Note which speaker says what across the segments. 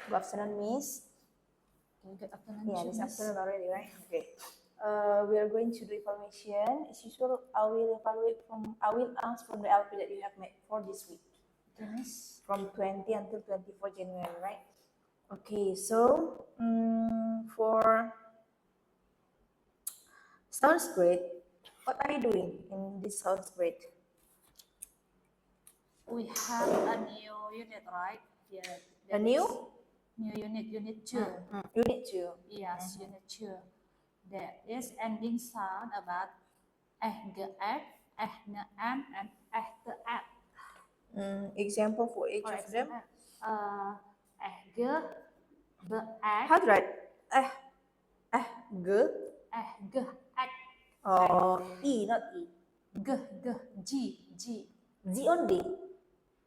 Speaker 1: Good afternoon, Miss.
Speaker 2: Okay, good afternoon,
Speaker 1: Yeah, this
Speaker 2: Miss.
Speaker 1: afternoon already, right? Okay. We are going to do evaluation. As usual, I will ask from the LP that you have made for this week,
Speaker 2: Okay, Miss.
Speaker 1: from 20 until 24 January, right? Okay, so for sounds great. What are you doing in this sounds great?
Speaker 2: We have a new unit, right? Yeah.
Speaker 1: A new?
Speaker 2: New unit, unit 2.
Speaker 1: Unit 2.
Speaker 2: Yes, unit 2. There is ending sound about g, and the at.
Speaker 1: Example for each
Speaker 2: For
Speaker 1: of them.
Speaker 2: example, g, the
Speaker 1: How
Speaker 2: at,
Speaker 1: to write? G.
Speaker 2: g, at,
Speaker 1: Oh, E, not E.
Speaker 2: g, g,
Speaker 1: Z only.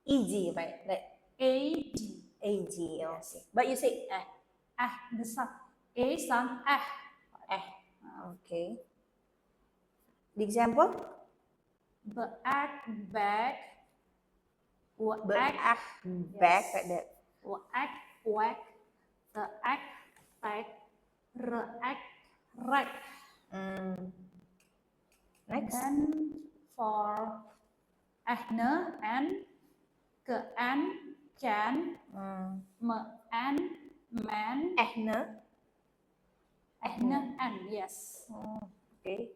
Speaker 1: EG, right? Like
Speaker 2: a, g.
Speaker 1: AG.
Speaker 2: Yes.
Speaker 1: Okay. But you say
Speaker 2: The sound, a sound,
Speaker 1: Okay. The example?
Speaker 2: Beak, back,
Speaker 1: Back, back, like that.
Speaker 2: Waak, whack, teak, tek, reak, rek.
Speaker 1: Next.
Speaker 2: Then for ehne and kean, can, mean, man,
Speaker 1: Ehne.
Speaker 2: ehne and yes.
Speaker 1: Okay.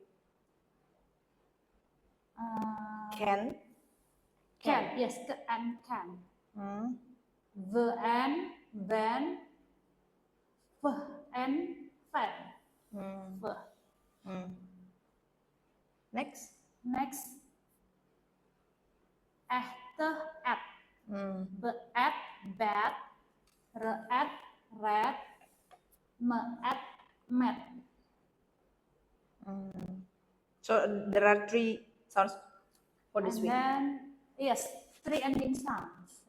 Speaker 2: Can, yes, kean, can. Van, van, and fan.
Speaker 1: Next.
Speaker 2: Next, echte, at. Beat, bat, reat, red, meat, met.
Speaker 1: So there are 3 sounds for this
Speaker 2: And
Speaker 1: week.
Speaker 2: then, yes, 3 ending sounds.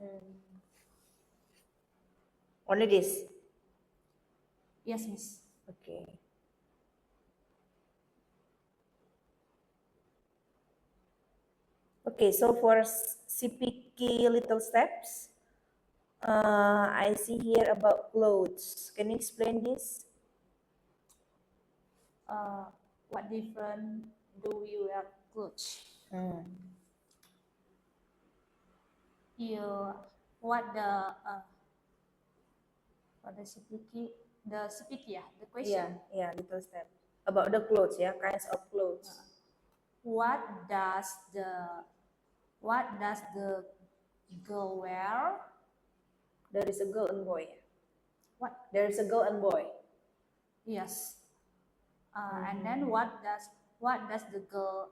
Speaker 1: Only this.
Speaker 2: Yes, Miss.
Speaker 1: Okay. Okay, so for CPK little steps, I see here about clothes. Can you explain this?
Speaker 2: What different do we wear clothes? What the CPK, yeah, the question.
Speaker 1: Yeah, little step. About the clothes, yeah, kinds of clothes.
Speaker 2: What does the girl wear?
Speaker 1: There is a girl and boy.
Speaker 2: What?
Speaker 1: There is a girl and boy.
Speaker 2: Yes. And then what does the girl?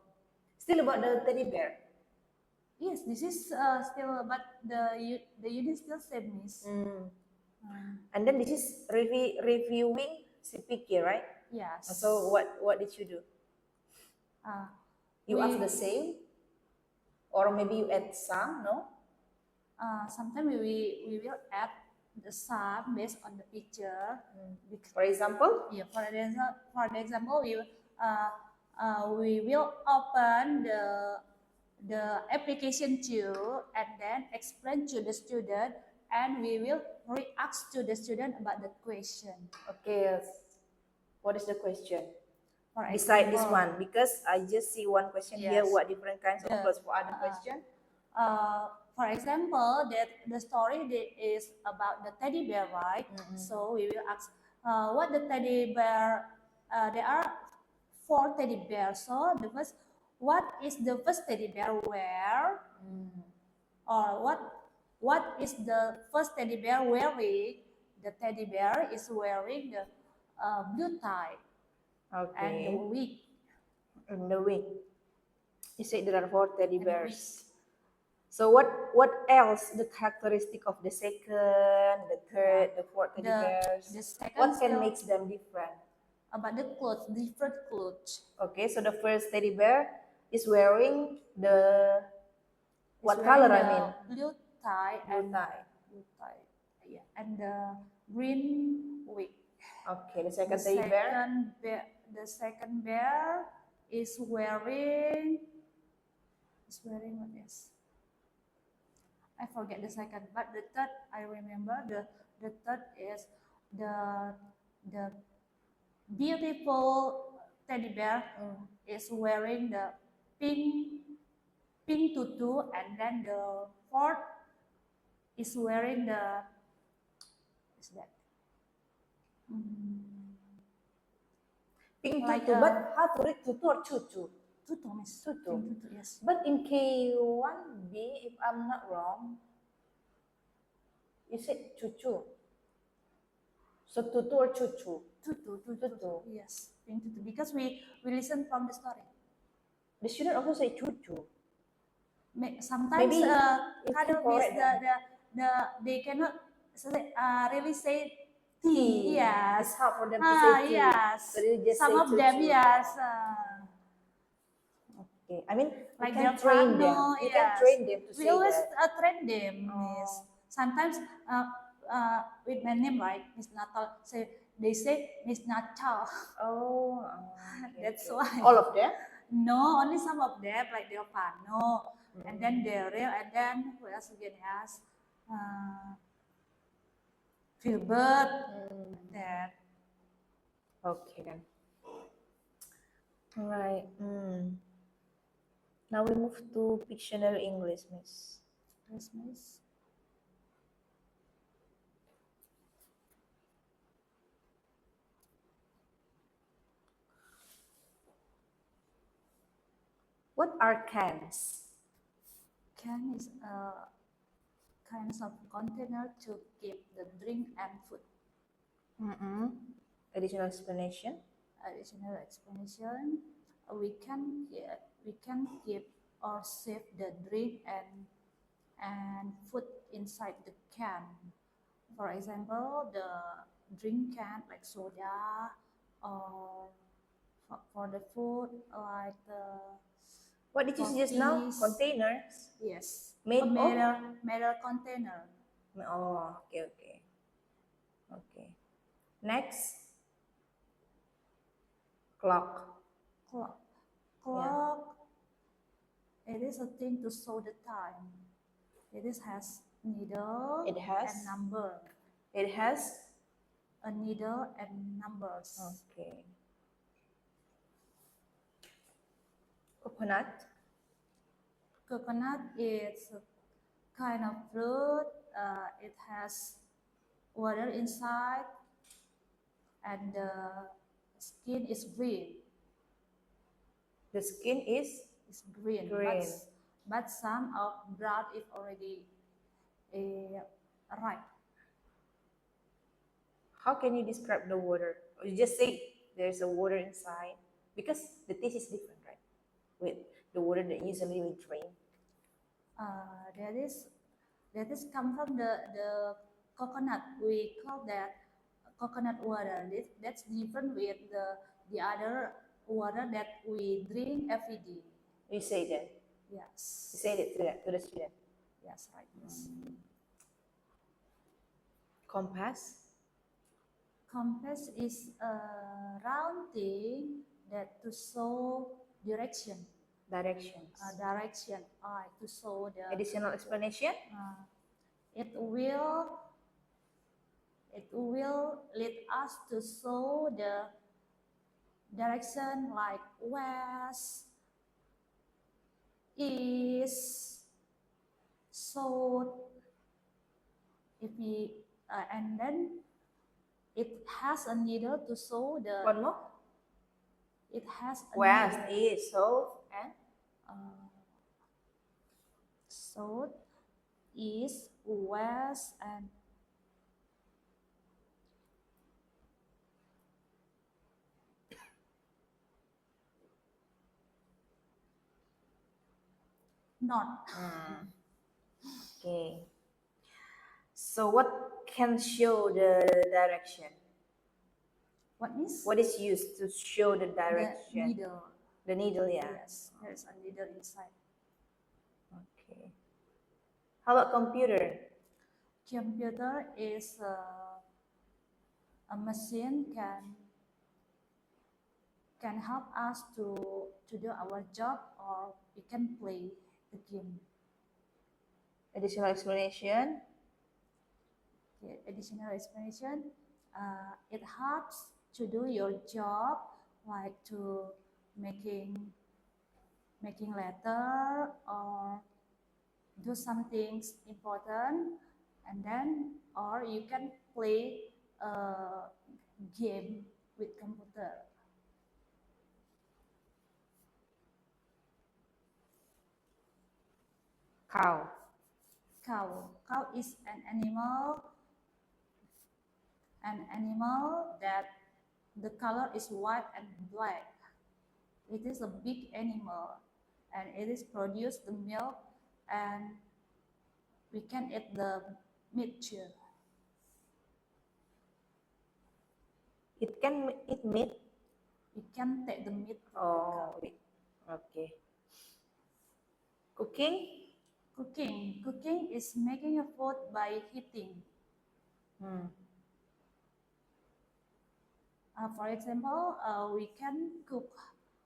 Speaker 1: Still about the teddy bear.
Speaker 2: Yes, this is still, but the unit still same, Miss.
Speaker 1: And then this is reviewing CPK, right?
Speaker 2: Yes.
Speaker 1: So what did you do? You ask the same, or maybe you add some, no?
Speaker 2: Sometimes we will add the sum based on the picture.
Speaker 1: For example?
Speaker 2: Yeah, for example, we will open the application to and then explain to the student, and we will react to the student about the question.
Speaker 1: Okay, what is the question?
Speaker 2: For
Speaker 1: Beside this
Speaker 2: example,
Speaker 1: one, because I just see one question here,
Speaker 2: Yes.
Speaker 1: what different kinds of clothes for other question?
Speaker 2: For example, that the story is about the teddy bear, right? So we will ask, what the teddy bear? There are 4 teddy bears. So what is the first teddy bear wear? Or what is the first teddy bear wearing? The teddy bear is wearing the blue tie and the
Speaker 1: Okay.
Speaker 2: wig.
Speaker 1: In the week. You said there are 4 teddy
Speaker 2: And the
Speaker 1: bears. So what else the characteristic of the second, the third, the fourth teddy bears?
Speaker 2: The second
Speaker 1: What can
Speaker 2: still
Speaker 1: make them different?
Speaker 2: about the clothes, different clothes.
Speaker 1: Okay, so the first teddy bear is wearing the what
Speaker 2: It's
Speaker 1: color?
Speaker 2: wearing
Speaker 1: I mean,
Speaker 2: the blue tie
Speaker 1: blue tie.
Speaker 2: yeah, and the green wig.
Speaker 1: Okay, the second teddy bear.
Speaker 2: The second bear is wearing what is? I forget the second, but the third I remember the third is the beautiful teddy bear is wearing the pink tutu, and then the fourth is wearing the is that
Speaker 1: Pink
Speaker 2: like
Speaker 1: tutu, but how to read tutu or cucu?
Speaker 2: tutu, miss.
Speaker 1: Tutu.
Speaker 2: Pink tutu, yes.
Speaker 1: But in K1B, if I'm not wrong, you said cucu. So tutu or cucu?
Speaker 2: Tutu, yes, pink tutu, because we listen from the story.
Speaker 1: The student also say cucu.
Speaker 2: Sometimes
Speaker 1: Maybe
Speaker 2: kind of
Speaker 1: correct
Speaker 2: they cannot really say
Speaker 1: T.
Speaker 2: T. Yes.
Speaker 1: It's hard for them to say T.
Speaker 2: Yes.
Speaker 1: So they just
Speaker 2: Some
Speaker 1: say
Speaker 2: of them,
Speaker 1: cucu.
Speaker 2: yes.
Speaker 1: Okay. I mean,
Speaker 2: Like
Speaker 1: you
Speaker 2: their
Speaker 1: can train
Speaker 2: partner,
Speaker 1: them. You
Speaker 2: yes.
Speaker 1: can train them to
Speaker 2: We
Speaker 1: say
Speaker 2: always
Speaker 1: that.
Speaker 2: train them, miss. Sometimes with my name, right, Miss Natal, they say Miss Natal.
Speaker 1: Oh, okay,
Speaker 2: That's
Speaker 1: okay.
Speaker 2: why.
Speaker 1: All of them?
Speaker 2: No, only some of them, like their partner, and then Daryl, and then who else again has Gilbert. That.
Speaker 1: Okay then. All right. Now we move to Pictionary English, Miss.
Speaker 2: Yes, miss.
Speaker 1: What are cans?
Speaker 2: Can is a kind of container to keep the drink and food.
Speaker 1: Additional explanation?
Speaker 2: Additional explanation: we can keep or save the drink and food inside the can. For example, the drink can like soda, or for the food like the
Speaker 1: What did you say just now?
Speaker 2: coffees.
Speaker 1: Containers?
Speaker 2: Yes,
Speaker 1: Made
Speaker 2: a
Speaker 1: of?
Speaker 2: metal container.
Speaker 1: Oh, okay. Okay. Next. Clock.
Speaker 2: Clock. It is a thing to show the time. Has needle
Speaker 1: It has?
Speaker 2: and number.
Speaker 1: It has?
Speaker 2: A needle and numbers.
Speaker 1: Okay. Coconut.
Speaker 2: Coconut is a kind of fruit. It has water inside, and the skin is green.
Speaker 1: The skin is?
Speaker 2: It's green.
Speaker 1: Green.
Speaker 2: But some of brown is already ripe.
Speaker 1: How can you describe the water? Or you just say there's a water inside? Because the taste is different, right? With the water that usually we drink.
Speaker 2: That is come from the coconut. We call that coconut water. That's different with the other water that we drink every day.
Speaker 1: You say that?
Speaker 2: Yes.
Speaker 1: You say that to the student?
Speaker 2: Yes, right. Yes.
Speaker 1: Compass.
Speaker 2: Compass is a round thing that to show direction.
Speaker 1: Directions.
Speaker 2: Direction. To show the
Speaker 1: Additional explanation?
Speaker 2: It will lead us to show the direction like west, east, south. If we and then it has a needle to show the.
Speaker 1: One more?
Speaker 2: It has a
Speaker 1: West,
Speaker 2: needle.
Speaker 1: east, south, and?
Speaker 2: South, east, west, and north.
Speaker 1: Okay. So what can show the direction?
Speaker 2: What is?
Speaker 1: What is used to show the direction?
Speaker 2: The needle.
Speaker 1: The needle, yeah.
Speaker 2: Yes, there is a needle inside.
Speaker 1: Okay. How about computer?
Speaker 2: Computer is a machine can help us to do our job, or we can play the game.
Speaker 1: Additional explanation?
Speaker 2: Okay, additional explanation. It helps to do your job, like to making letter or do something important, and then or you can play a game with computer.
Speaker 1: Cow.
Speaker 2: Cow is an animal that the color is white and black. It is a big animal, and it is produce the milk, and we can eat the meat too.
Speaker 1: It can eat meat.
Speaker 2: We can take the meat from the
Speaker 1: Oh,
Speaker 2: cow.
Speaker 1: okay. Cooking.
Speaker 2: Cooking is making a food by heating. For example, we can cook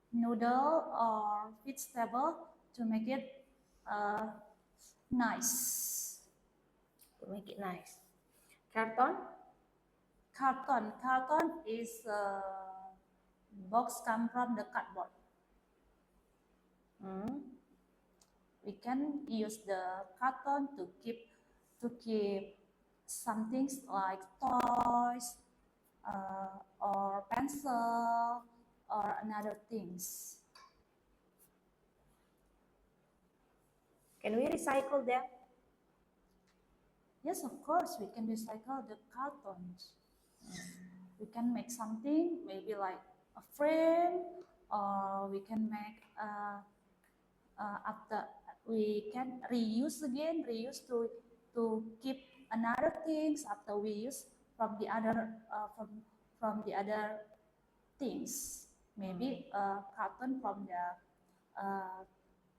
Speaker 2: noodle or vegetable to make it nice.
Speaker 1: To make it nice. Carton.
Speaker 2: Carton is box come from the cardboard. We can use the carton to keep some things like toys or pencil or another things.
Speaker 1: Can we recycle them?
Speaker 2: Yes, of course, we can recycle the cartons. We can make something, maybe like a frame, or we can make after we can reuse again, reuse to keep another things after we use from the other from the other things. Maybe a carton from the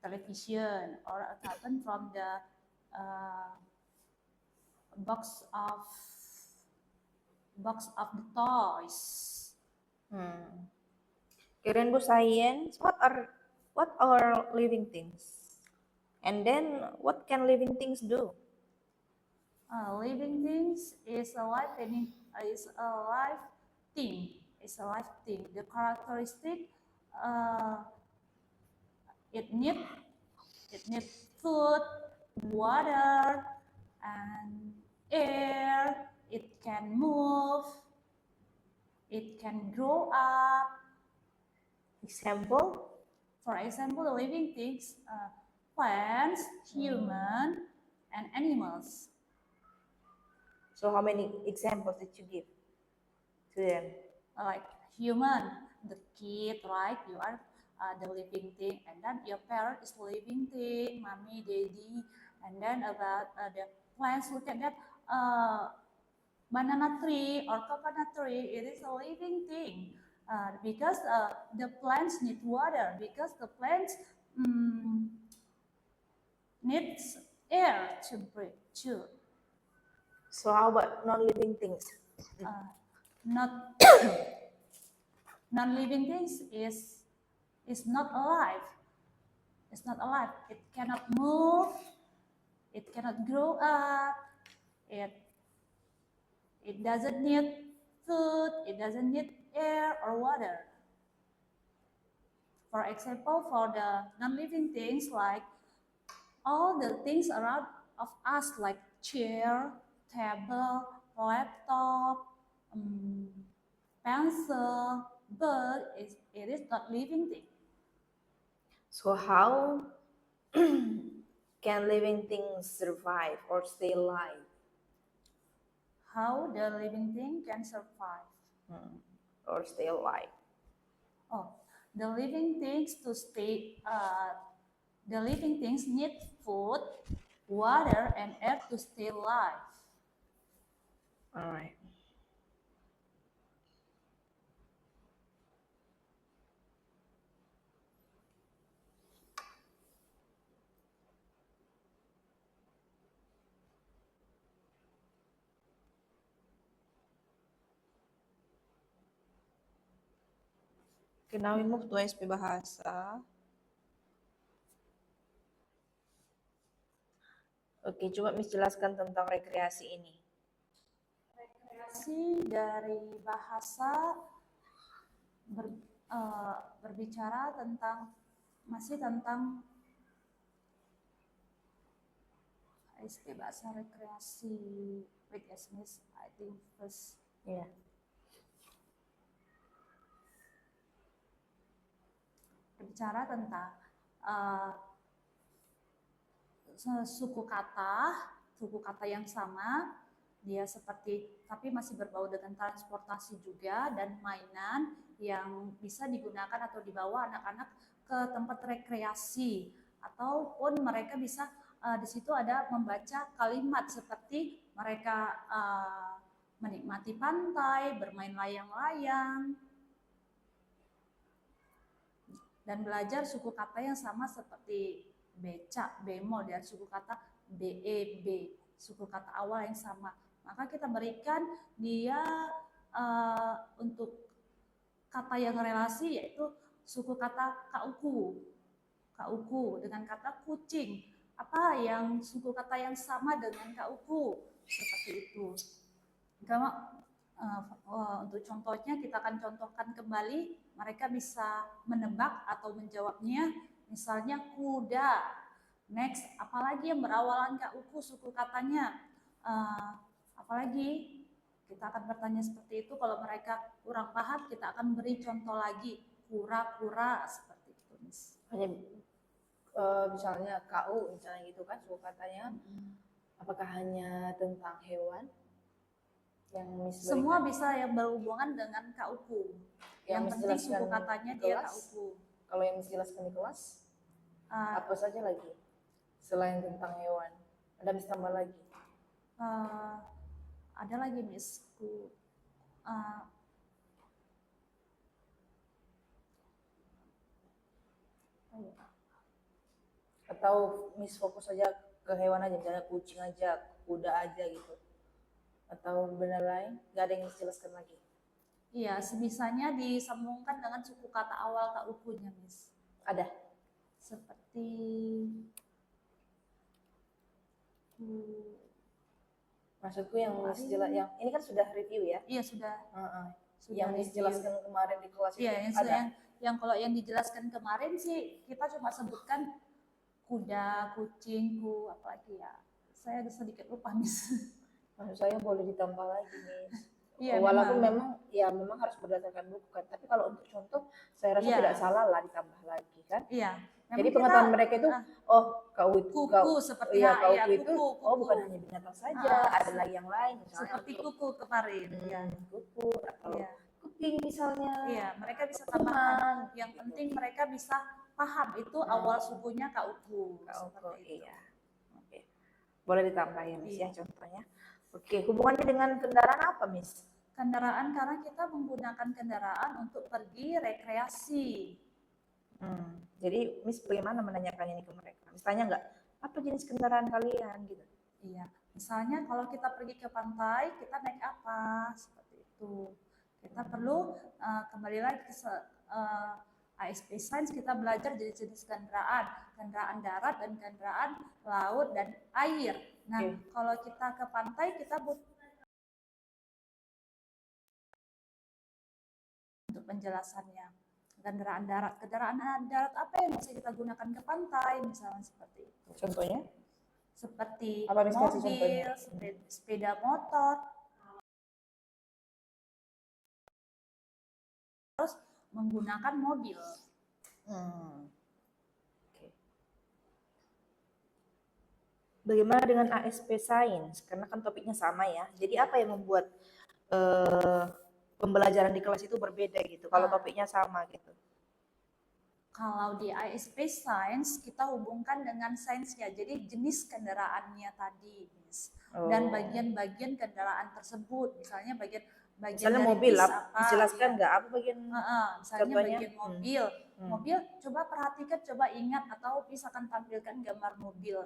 Speaker 2: television or a carton from the box of the toys.
Speaker 1: Rainbow science. What are living things? And then what can living things do?
Speaker 2: Living things is a life thing. It's a life thing. The characteristic it need food, water, and air. It can move. It can grow up.
Speaker 1: Example.
Speaker 2: For example, the living things, plants, human, and animals.
Speaker 1: So how many examples did you give to them?
Speaker 2: Like human, the kid, right? You are the living thing, and then your parent is living thing, mommy, daddy, and then about the plants. Look at that, banana tree or coconut tree. It is a living thing because the plants need water, because the plants needs air to breathe too.
Speaker 1: So how about non-living things?
Speaker 2: Not non-living things is not alive. It's not alive. It cannot move. It cannot grow up. It doesn't need food. It doesn't need air or water. For example, for the non-living things, like all the things around of us, like chair, table, laptop, pencil, bird, it is not living thing.
Speaker 1: So how can living things survive or stay alive?
Speaker 2: How the living thing can survive?
Speaker 1: Or stay alive?
Speaker 2: Oh, the living things to stay. The living things need food, water, and air to stay alive.
Speaker 1: All right. Okay, now we move to SP Bahasa. Oke, coba Miss jelaskan tentang rekreasi ini.
Speaker 2: rekreasi dari bahasa berbicara tentang masih tentang ASP bahasa rekreasi. Wait, yes, Miss. I think first.
Speaker 1: Ya.
Speaker 2: Berbicara tentang suku kata yang sama, dia seperti tapi masih berbau dengan transportasi juga dan mainan yang bisa digunakan atau dibawa anak-anak ke tempat rekreasi, ataupun mereka bisa di situ ada membaca kalimat seperti mereka menikmati pantai, bermain layang-layang, dan belajar suku kata yang sama seperti becak, bemo, dan suku kata BEB, suku kata awal yang sama. Maka kita berikan dia untuk kata yang relasi, yaitu suku kata kauku dengan kata kucing. Apa yang suku kata yang sama dengan kauku? Seperti itu. Kalau untuk contohnya kita akan contohkan kembali, mereka bisa menebak atau menjawabnya. Misalnya kuda. Next, apalagi yang berawalan kauku suku katanya? Apalagi kita akan bertanya seperti itu. Kalau mereka kurang paham, kita akan beri contoh lagi. Kura-kura, seperti itu, Miss.
Speaker 1: Hanya misalnya kau, misalnya gitu kan suku katanya. Apakah hanya tentang hewan yang Miss
Speaker 2: Semua
Speaker 1: berikan?
Speaker 2: bisa yang berhubungan dengan kauku. Yang
Speaker 1: Miss
Speaker 2: penting
Speaker 1: jelaskan
Speaker 2: suku katanya
Speaker 1: di
Speaker 2: dia
Speaker 1: kelas?
Speaker 2: kauku.
Speaker 1: Kalau yang Miss jelaskan di kelas, apa saja lagi selain tentang hewan? Ada Miss tambah lagi?
Speaker 2: Ada lagi, Miss.
Speaker 1: Atau Miss fokus saja ke hewan aja, misalnya kucing aja, kuda aja gitu? Atau benar lain? Gak ada yang Miss jelaskan lagi?
Speaker 2: Iya, sebisanya disambungkan dengan suku kata awal kaukunya, Miss.
Speaker 1: Ada?
Speaker 2: Seperti
Speaker 1: Maksudku yang Miss jelas, yang ini kan sudah review ya?
Speaker 2: Iya, sudah.
Speaker 1: Sudah yang Miss jelaskan kemarin di kelas itu
Speaker 2: iya,
Speaker 1: ada?
Speaker 2: yang kalau yang dijelaskan kemarin sih kita cuma sebutkan kuda, kucing, apalagi ya. Saya sedikit lupa, Miss.
Speaker 1: Maksud saya boleh ditambah lagi, Miss.
Speaker 2: Iya,
Speaker 1: Walaupun memang harus berdasarkan buku kan, tapi kalau untuk contoh saya rasa tidak salah lah ditambah lagi kan.
Speaker 2: Iya.
Speaker 1: Jadi pengetahuan mereka itu kau itu
Speaker 2: kuku seperti
Speaker 1: kauku itu
Speaker 2: kuku.
Speaker 1: bukan hanya binatang saja, ada lagi yang lain misalnya
Speaker 2: seperti kuku kemarin.
Speaker 1: Kuku atau kuping misalnya.
Speaker 2: Iya, mereka bisa tambahkan. Yang penting mereka bisa paham itu awal sukunya kauku.
Speaker 1: Iya. Oke. Boleh ditambah ya, Miss ya contohnya. Oke, hubungannya dengan kendaraan apa, Miss?
Speaker 2: Kendaraan karena kita menggunakan kendaraan untuk pergi rekreasi.
Speaker 1: Jadi Miss bagaimana menanyakan ini ke mereka? Misalnya nggak, apa jenis kendaraan kalian gitu?
Speaker 2: Iya, misalnya kalau kita pergi ke pantai, kita naik apa? Seperti itu. Kita perlu kembali lagi ke ASP Science, kita belajar jenis-jenis kendaraan darat dan kendaraan laut dan air. Nah, kalau kita ke pantai, kita butuh untuk penjelasannya. Kendaraan darat apa yang bisa kita gunakan ke pantai, misalnya seperti itu.
Speaker 1: Contohnya?
Speaker 2: Seperti
Speaker 1: mobil,
Speaker 2: sepeda motor, harus menggunakan mobil.
Speaker 1: Bagaimana dengan ASP Science? Karena kan topiknya sama ya. Jadi apa yang membuat pembelajaran di kelas itu berbeda gitu? Kalau topiknya sama gitu.
Speaker 2: Kalau di ASP Science kita hubungkan dengan sainsnya, jadi jenis kendaraannya tadi, Miss. Dan bagian-bagian kendaraan tersebut, misalnya
Speaker 1: misalnya mobil lah, jelaskan nggak apa bagian
Speaker 2: misalnya bagian mobil. Mobil, coba perhatikan, coba ingat atau misalkan tampilkan gambar mobil.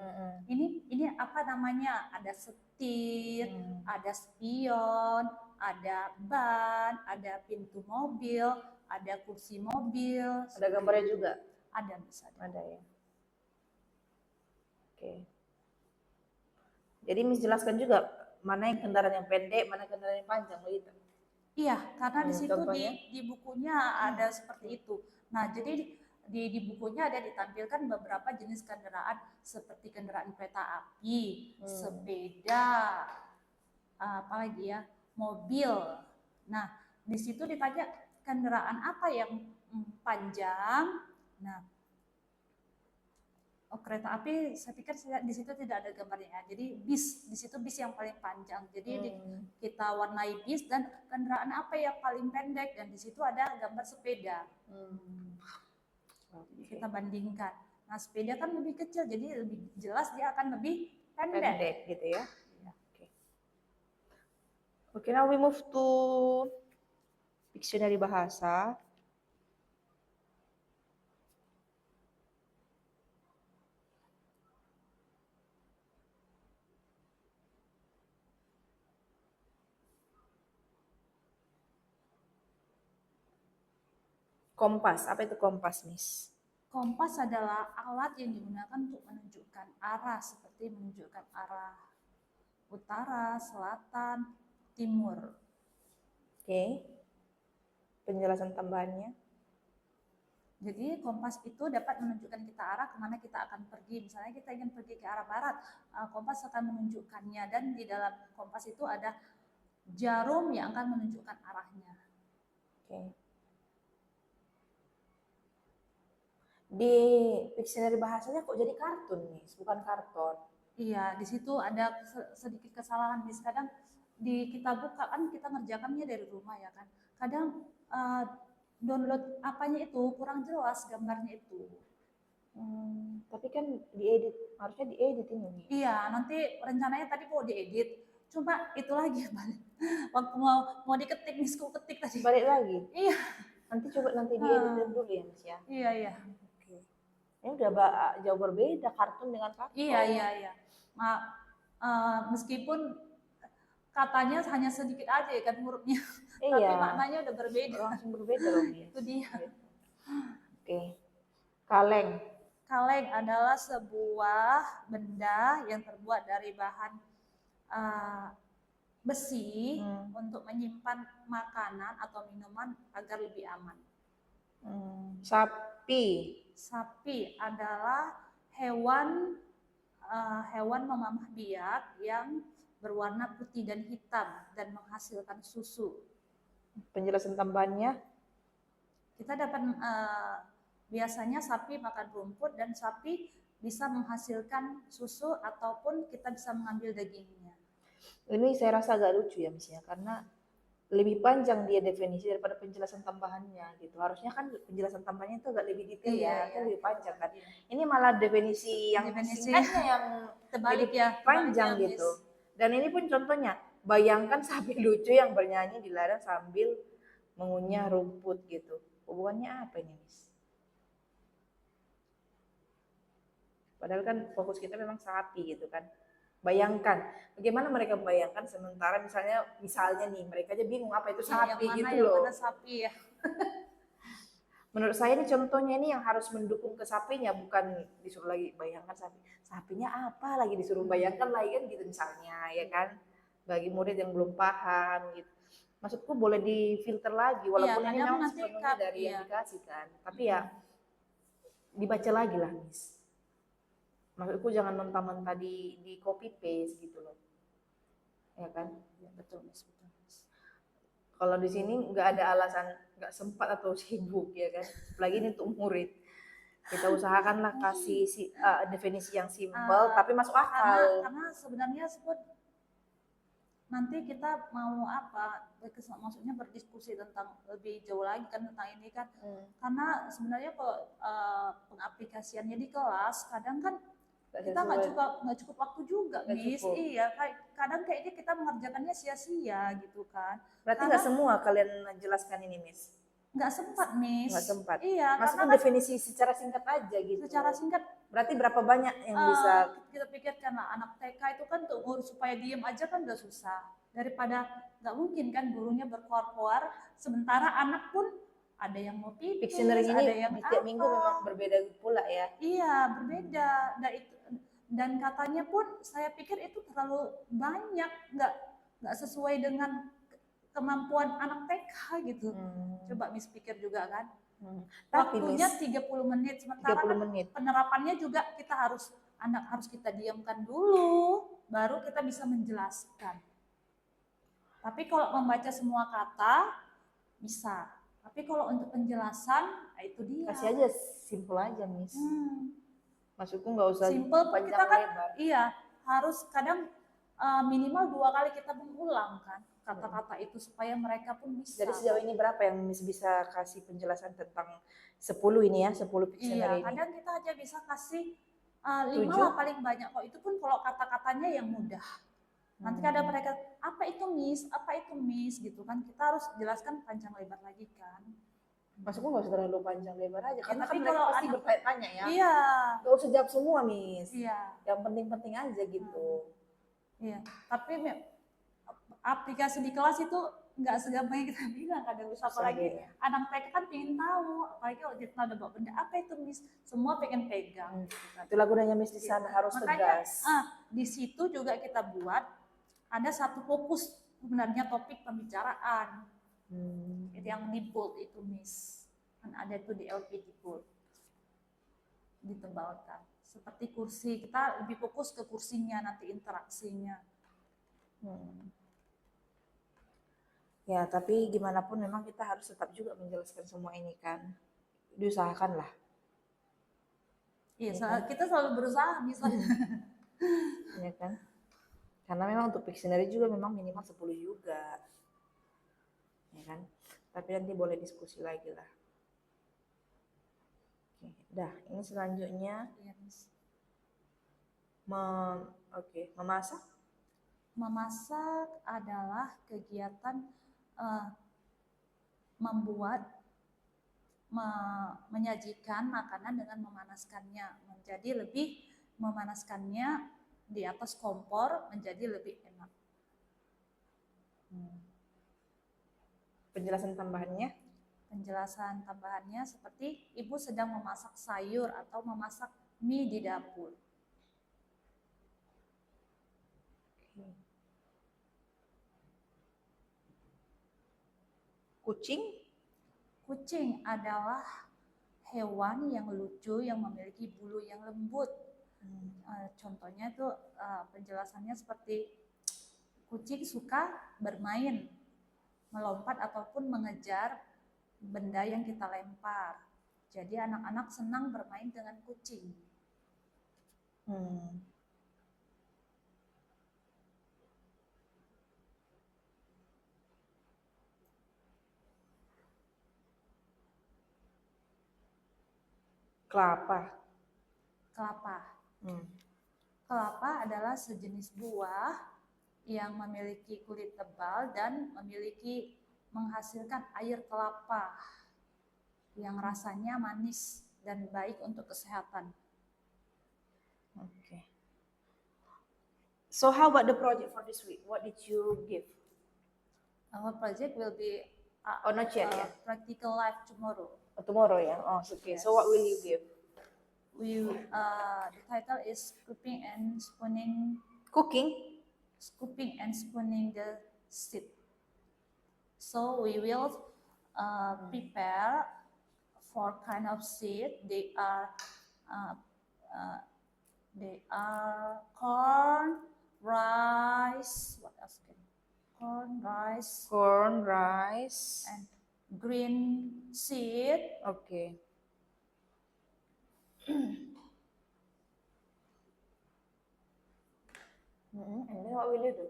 Speaker 2: Ini apa namanya? Ada setir, ada spion, ada ban, ada pintu mobil, ada kursi mobil.
Speaker 1: Ada gambarnya juga?
Speaker 2: Ada, misalnya.
Speaker 1: Ada ya. Oke. Jadi Miss jelaskan juga mana yang kendaraan yang pendek, mana kendaraan yang panjang begitu.
Speaker 2: Iya, karena di situ
Speaker 1: Contohnya?
Speaker 2: di bukunya ada seperti itu. Nah, jadi di bukunya ada ditampilkan beberapa jenis kendaraan seperti kendaraan kereta api, sepeda, apa lagi ya, mobil. Nah, di situ ditanya kendaraan apa yang panjang. Nah, kereta api saya pikir di situ tidak ada gambarnya ya. Jadi bis, di situ bis yang paling panjang. Jadi kita warnai bis dan kendaraan apa yang paling pendek dan di situ ada gambar sepeda. Kita bandingkan. Nah, sepeda kan lebih kecil jadi lebih jelas dia akan lebih pendek
Speaker 1: gitu ya. Oke, now we move to dictionary bahasa. Kompas, apa itu kompas, Miss?
Speaker 2: Kompas adalah alat yang digunakan untuk menunjukkan arah, seperti menunjukkan arah utara, selatan, timur.
Speaker 1: Oke. Penjelasan tambahannya.
Speaker 2: Jadi kompas itu dapat menunjukkan kita arah kemana kita akan pergi. Misalnya kita ingin pergi ke arah barat, kompas akan menunjukkannya dan di dalam kompas itu ada jarum yang akan menunjukkan arahnya.
Speaker 1: Oke. Di dictionary bahasanya kok jadi kartun nih, bukan karton.
Speaker 2: Iya, di situ ada sedikit kesalahan. Kadang kita buka kan kita ngerjakannya dari rumah ya kan. Kadang download apanya itu kurang jelas gambarnya itu.
Speaker 1: Tapi kan diedit, harusnya diedit ini.
Speaker 2: Iya, nanti rencananya tadi mau diedit. Cuma itu lagi waktu mau diketik, misku ketik tadi.
Speaker 1: Balik lagi?
Speaker 2: Iya.
Speaker 1: Nanti diedit dulu ya, Mas ya?
Speaker 2: Iya.
Speaker 1: Oke. Ini udah jauh berbeda kartun dengan karton.
Speaker 2: Iya. Meskipun katanya hanya sedikit aja ya kan hurufnya, tapi maknanya udah berbeda.
Speaker 1: Langsung berbeda loh.
Speaker 2: Itu dia.
Speaker 1: Oke. Kaleng.
Speaker 2: Kaleng adalah sebuah benda yang terbuat dari bahan besi untuk menyimpan makanan atau minuman agar lebih aman.
Speaker 1: Sapi.
Speaker 2: Sapi adalah hewan memamah biak yang berwarna putih dan hitam dan menghasilkan susu.
Speaker 1: Penjelasan tambahannya?
Speaker 2: Kita dapat biasanya sapi makan rumput dan sapi bisa menghasilkan susu ataupun kita bisa mengambil dagingnya.
Speaker 1: Ini saya rasa agak lucu ya Miss ya, karena lebih panjang dia definisi daripada penjelasan tambahannya gitu. Harusnya kan penjelasan tambahannya itu agak lebih detail kan lebih panjang kan. Ini malah definisi yang singkatnya yang
Speaker 2: terbalik
Speaker 1: panjang gitu. Dan ini pun contohnya, bayangkan sapi lucu yang bernyanyi di ladang sambil mengunyah rumput gitu. Hubungannya apa ini Miss? Padahal kan fokus kita memang sapi gitu kan. Bayangkan, bagaimana mereka membayangkan sementara misalnya nih mereka aja bingung apa itu sapi
Speaker 2: yang
Speaker 1: gitu loh.
Speaker 2: Yang mana sapi ya?
Speaker 1: Menurut saya ini contohnya ini yang harus mendukung ke sapinya, bukan disuruh lagi bayangkan sapinya apa lagi disuruh bayangkan lagi kan gitu misalnya ya kan. Bagi murid yang belum paham gitu. Maksudku boleh difilter lagi walaupun ini memang sepenuhnya dari yang dikasih kan. Tapi ya dibaca lagi lah Miss. Maksudku jangan mentah-mentah di copy paste gitu loh. Ya kan?
Speaker 2: Ya, betul Miss.
Speaker 1: Kalau di sini nggak ada alasan nggak sempat atau sibuk ya kan. Apalagi ini untuk murid. Kita usahakanlah kasih definisi yang simpel tapi masuk akal.
Speaker 2: Karena sebenarnya nanti kita mau apa? Maksudnya berdiskusi tentang lebih jauh lagi kan tentang ini kan. Karena sebenarnya kalau pengaplikasiannya di kelas kadang kan kita nggak cukup waktu juga, Miss. Iya, kadang kayaknya kita mengerjakannya sia-sia gitu kan.
Speaker 1: Berarti nggak semua kalian jelaskan ini, Miss?
Speaker 2: Nggak sempat, Miss.
Speaker 1: Nggak sempat.
Speaker 2: Iya,
Speaker 1: maksudnya definisi secara singkat aja gitu.
Speaker 2: Secara singkat.
Speaker 1: Berarti berapa banyak yang bisa
Speaker 2: kita pikirkan lah, anak TK itu kan tuh supaya diem aja kan udah susah. Daripada nggak mungkin kan gurunya berkoar-koar, sementara anak pun ada yang mau pipis,
Speaker 1: ada
Speaker 2: yang
Speaker 1: tiap minggu memang berbeda pula ya.
Speaker 2: Iya, berbeda. Nah, Dan katanya pun saya pikir itu terlalu banyak, nggak sesuai dengan kemampuan anak TK gitu. Coba Miss pikir juga kan.
Speaker 1: Tapi
Speaker 2: Waktunya
Speaker 1: Miss,
Speaker 2: 30 menit, sementara
Speaker 1: 30
Speaker 2: kan
Speaker 1: menit.
Speaker 2: penerapannya juga anak harus kita diamkan dulu, baru kita bisa menjelaskan. Tapi kalau membaca semua kata, bisa. Tapi kalau untuk penjelasan, nah itu dia.
Speaker 1: Kasih aja simple aja, Miss. Maksudku nggak usah
Speaker 2: Simple pun
Speaker 1: panjang
Speaker 2: kita kan,
Speaker 1: lebar.
Speaker 2: iya, harus kadang minimal 2 kali kita mengulang kan kata-kata itu supaya mereka pun bisa.
Speaker 1: Jadi sejauh ini berapa yang Miss bisa kasih penjelasan tentang 10 ini ya, 10 Pictionary ini?
Speaker 2: Kadang kita aja bisa kasih 5
Speaker 1: 7?
Speaker 2: lah paling banyak. Kok itu pun kalau kata-katanya yang mudah. Nanti kadang mereka, apa itu Miss, apa itu Miss gitu kan. Kita harus jelaskan panjang lebar lagi kan.
Speaker 1: Maksudku nggak usah terlalu panjang lebar aja, karena
Speaker 2: tapi
Speaker 1: kan mereka
Speaker 2: kalau
Speaker 1: pasti bertanya-tanya ya.
Speaker 2: Iya.
Speaker 1: Gak usah jawab semua, Miss.
Speaker 2: Iya.
Speaker 1: Yang penting-penting aja gitu.
Speaker 2: Iya. Tapi aplikasi di kelas itu nggak segampang yang kita bilang kadang, apalagi anak TK kan pengen tahu, apalagi kalau kita udah bawa benda, apa itu Miss, semua pengen pegang.
Speaker 1: Itulah gunanya Miss di sana, harus
Speaker 2: Makanya,
Speaker 1: tegas.
Speaker 2: di situ juga kita buat ada satu fokus sebenarnya topik pembicaraan. Itu yang di bold itu Miss, kan ada itu di LPD bold ditebalkan. Seperti kursi, kita lebih fokus ke kursinya nanti interaksinya.
Speaker 1: Ya, tapi gimana pun memang kita harus tetap juga menjelaskan semua ini kan. Diusahakan lah.
Speaker 2: Iya, kita selalu berusaha misalnya.
Speaker 1: Iya kan? Karena memang untuk Pictionary juga memang minimal 10 juga. Ya kan? Tapi nanti boleh diskusi lagi lah. Oke, dah, ini selanjutnya memasak.
Speaker 2: Memasak adalah kegiatan menyajikan makanan dengan memanaskannya, menjadi lebih memanaskannya di atas kompor menjadi lebih enak.
Speaker 1: Penjelasan tambahannya?
Speaker 2: Penjelasan tambahannya seperti ibu sedang memasak sayur atau memasak mie di dapur.
Speaker 1: Kucing?
Speaker 2: Kucing adalah hewan yang lucu yang memiliki bulu yang lembut. Contohnya itu penjelasannya seperti kucing suka bermain, melompat ataupun mengejar benda yang kita lempar. Jadi anak-anak senang bermain dengan kucing.
Speaker 1: Kelapa.
Speaker 2: Kelapa adalah sejenis buah yang memiliki kulit tebal dan menghasilkan air kelapa yang rasanya manis dan baik untuk kesehatan.
Speaker 1: Okay. So how about the project for this week? What did you give?
Speaker 2: Our project will be
Speaker 1: not yet, yeah.
Speaker 2: Practical life tomorrow.
Speaker 1: Tomorrow, yeah. Oh, okay. Yes. So what will you give?
Speaker 2: The title is scooping and spooning.
Speaker 1: Cooking?
Speaker 2: Scooping and spooning the seed. So we will prepare 4 kind of seed. They are corn, rice. What else? Corn, rice, and green seed.
Speaker 1: Okay. And then what will you do?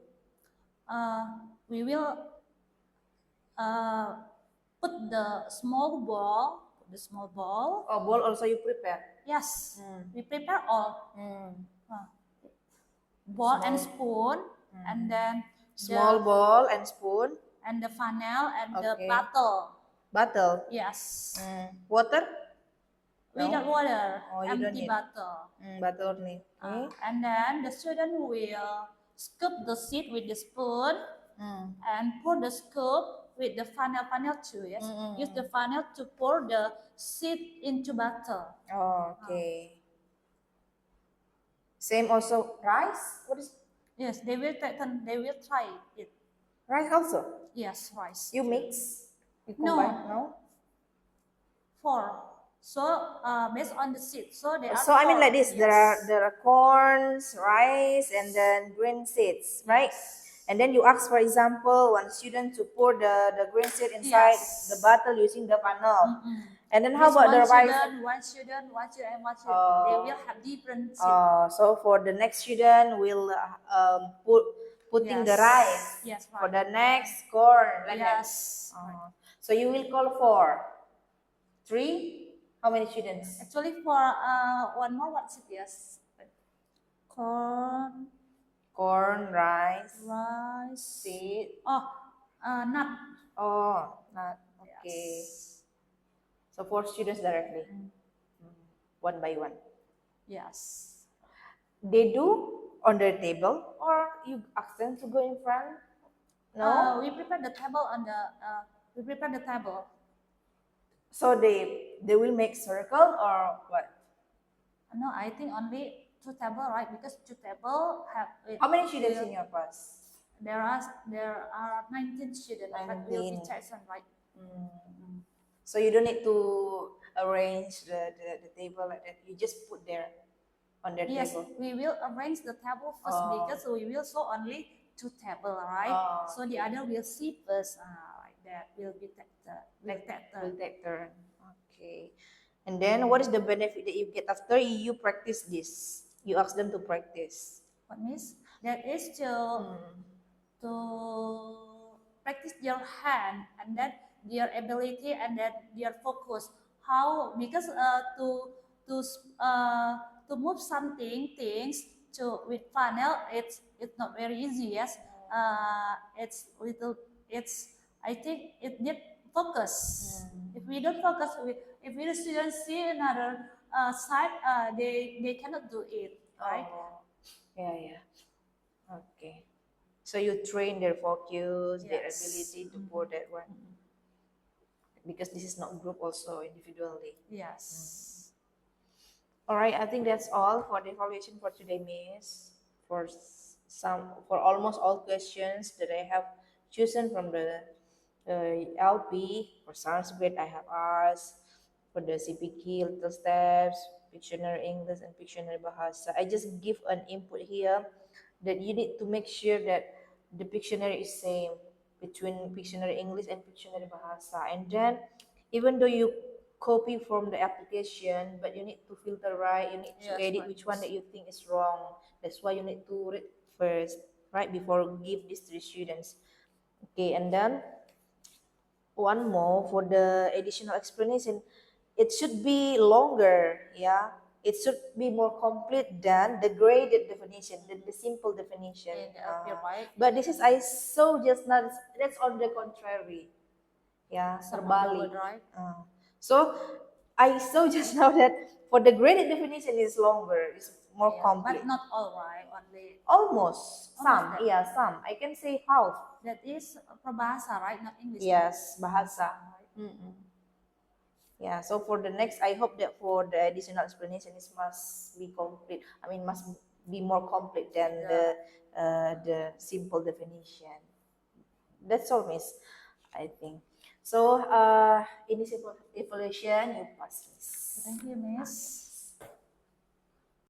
Speaker 2: We will put the small ball.
Speaker 1: Oh, ball also you prepare?
Speaker 2: Yes, we prepare all. Ball and spoon, and then
Speaker 1: small ball and spoon,
Speaker 2: and the funnel and the bottle.
Speaker 1: Bottle?
Speaker 2: Yes.
Speaker 1: Water?
Speaker 2: Without water.
Speaker 1: Oh, you don't need.
Speaker 2: Bottle.
Speaker 1: Bottle need.
Speaker 2: And then the student will scoop the seed with the spoon and pour the scoop with the funnel too. Yes. Use the funnel to pour the seed into bottle.
Speaker 1: Oh, okay. Same also rice. What is
Speaker 2: Yes, they will try it.
Speaker 1: rice also?
Speaker 2: Yes, rice.
Speaker 1: You mix? You
Speaker 2: No.
Speaker 1: combine? No.
Speaker 2: 4. So based on the seed, so they are
Speaker 1: So I mean
Speaker 2: 4.
Speaker 1: like this.
Speaker 2: Yes.
Speaker 1: There are corns, rice, and then grain seeds, right?
Speaker 2: Yes.
Speaker 1: And then you ask, for example, one student to pour the grain seed inside
Speaker 2: Yes.
Speaker 1: the bottle using the funnel. And then how
Speaker 2: This
Speaker 1: about the
Speaker 2: one
Speaker 1: rice?
Speaker 2: student, one student, one student, and one student. They will have different seed.
Speaker 1: So for the next student, we'll putting the
Speaker 2: Yes.
Speaker 1: rice.
Speaker 2: Yes,
Speaker 1: For
Speaker 2: right.
Speaker 1: the next, corn. Like that.
Speaker 2: Yes.
Speaker 1: So you will call 4, 3. How many students?
Speaker 2: Actually, for one more, what's it? Yes. Corn,
Speaker 1: Corn, rice,
Speaker 2: rice.
Speaker 1: seed.
Speaker 2: Oh, nut.
Speaker 1: Oh, not okay.
Speaker 2: Yes.
Speaker 1: So 4 students directly, one by one.
Speaker 2: Yes.
Speaker 1: They do on their table, or you ask them to go in front? No.
Speaker 2: We prepare the table on the. We prepare the table.
Speaker 1: So they will make circle or what?
Speaker 2: No, I think only 2 table, right? Because 2 table have.
Speaker 1: How many students in your class?
Speaker 2: There are 19 students, but will be
Speaker 1: 19.
Speaker 2: chosen, right?
Speaker 1: So you don't need to arrange the table like that. You just put there on their
Speaker 2: Yes,
Speaker 1: table.
Speaker 2: we will arrange the table first because we will show only 2 table, right? So the other will see first, like that. Will be will take turn.
Speaker 1: Will take turn. Okay. And then what is the benefit that you get after you practice this? You ask them to practice.
Speaker 2: What means that is to practice their hand and then their ability and then their focus. How because to to move something things to with funnel it's not very easy. Yes, it's little it's I think it need focus. If we don't focus, if we the students see another side, they cannot do it, right?
Speaker 1: Yeah. Okay. So you train their focus, their
Speaker 2: Yes.
Speaker 1: ability to pour that one. Because this is not group also, individually.
Speaker 2: Yes.
Speaker 1: All right, I think that's all for the evaluation for today, Miss. For almost all questions that I have chosen from the LP for science grade, I have asked for the CPK, little steps, Pictionary English, and Pictionary Bahasa. I just give an input here that you need to make sure that the Pictionary is same between Pictionary English and Pictionary Bahasa, and then even though you copy from the application, but you need to filter right. You need to
Speaker 2: Yes,
Speaker 1: edit
Speaker 2: right.
Speaker 1: which one that you think is wrong. That's why you need to read first, right, before give this to the students. Okay, and then one more for the additional explanation. It should be longer, yeah. It should be more complete than the graded definition, the simple definition.
Speaker 2: In the LP, right?
Speaker 1: But this is I saw just now. That's on the contrary. Yeah,
Speaker 2: Some
Speaker 1: terbalik.
Speaker 2: other word, right?
Speaker 1: So I saw just now that for the graded definition is longer, it's more complete.
Speaker 2: But not all, right? Only
Speaker 1: Almost some,
Speaker 2: that.
Speaker 1: yeah, some. I can say half.
Speaker 2: that is peribahasa, right? Not English.
Speaker 1: Yes, bahasa. Yeah, so for the next, I hope that for the additional explanation, it must be complete. I mean, must be more complete than the simple definition. That's all, Miss. I think. So in this evaluation, you pass, Miss.
Speaker 2: Thank you, Miss.